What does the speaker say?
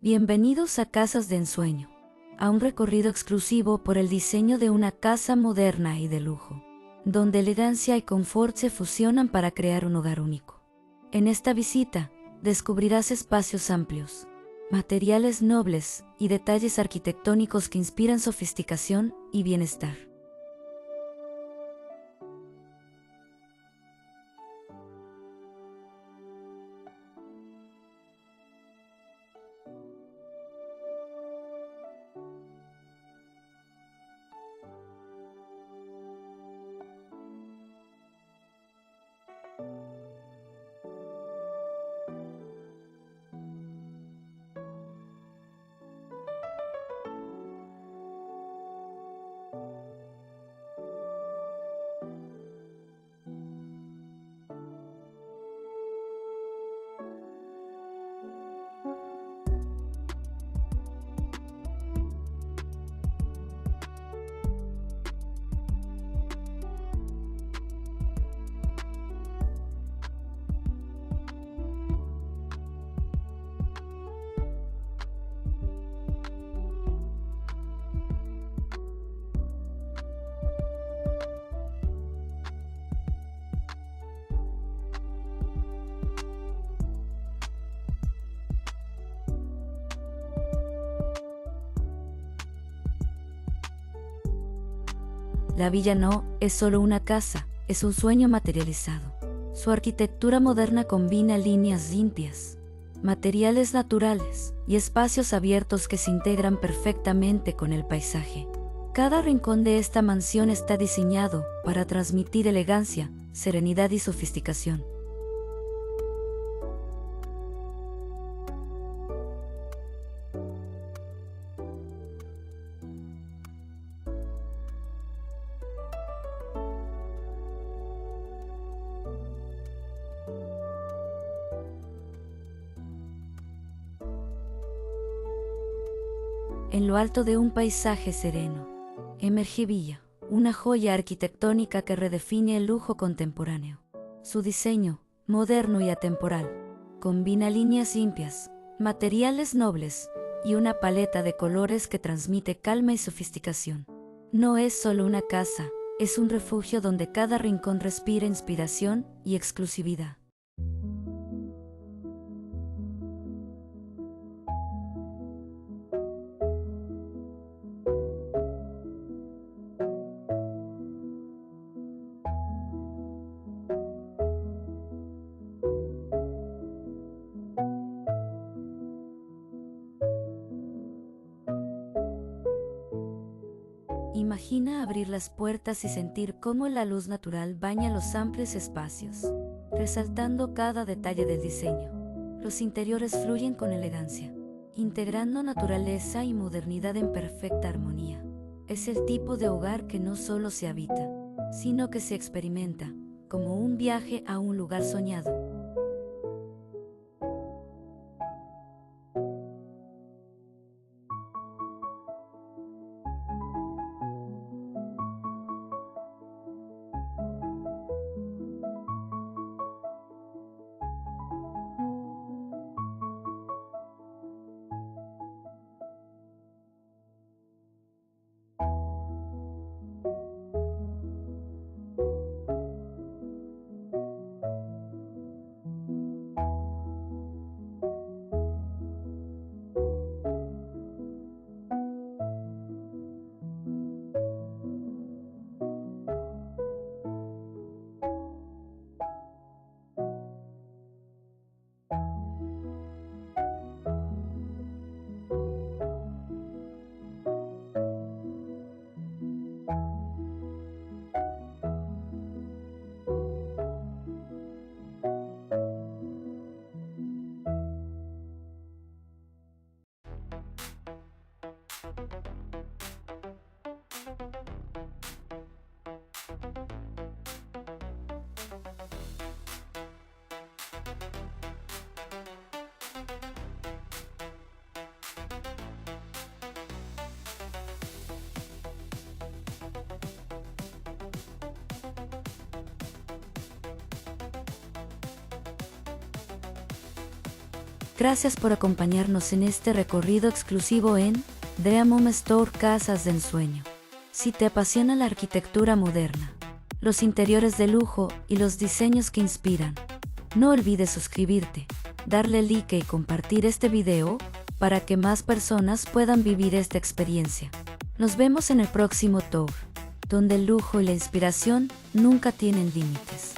Bienvenidos a Casas de Ensueño, a un recorrido exclusivo por el diseño de una casa moderna y de lujo, donde elegancia y confort se fusionan para crear un hogar único. En esta visita, descubrirás espacios amplios, materiales nobles y detalles arquitectónicos que inspiran sofisticación y bienestar. La villa no es solo una casa, es un sueño materializado. Su arquitectura moderna combina líneas limpias, materiales naturales y espacios abiertos que se integran perfectamente con el paisaje. Cada rincón de esta mansión está diseñado para transmitir elegancia, serenidad y sofisticación. En lo alto de un paisaje sereno, emerge Villa, una joya arquitectónica que redefine el lujo contemporáneo. Su diseño, moderno y atemporal, combina líneas limpias, materiales nobles y una paleta de colores que transmite calma y sofisticación. No es solo una casa, es un refugio donde cada rincón respira inspiración y exclusividad. Imagina abrir las puertas y sentir cómo la luz natural baña los amplios espacios, resaltando cada detalle del diseño. Los interiores fluyen con elegancia, integrando naturaleza y modernidad en perfecta armonía. Es el tipo de hogar que no solo se habita, sino que se experimenta, como un viaje a un lugar soñado. Gracias por acompañarnos en este recorrido exclusivo en Dream Home Store Casas de Ensueño. Si te apasiona la arquitectura moderna, los interiores de lujo y los diseños que inspiran, no olvides suscribirte, darle like y compartir este video para que más personas puedan vivir esta experiencia. Nos vemos en el próximo tour, donde el lujo y la inspiración nunca tienen límites.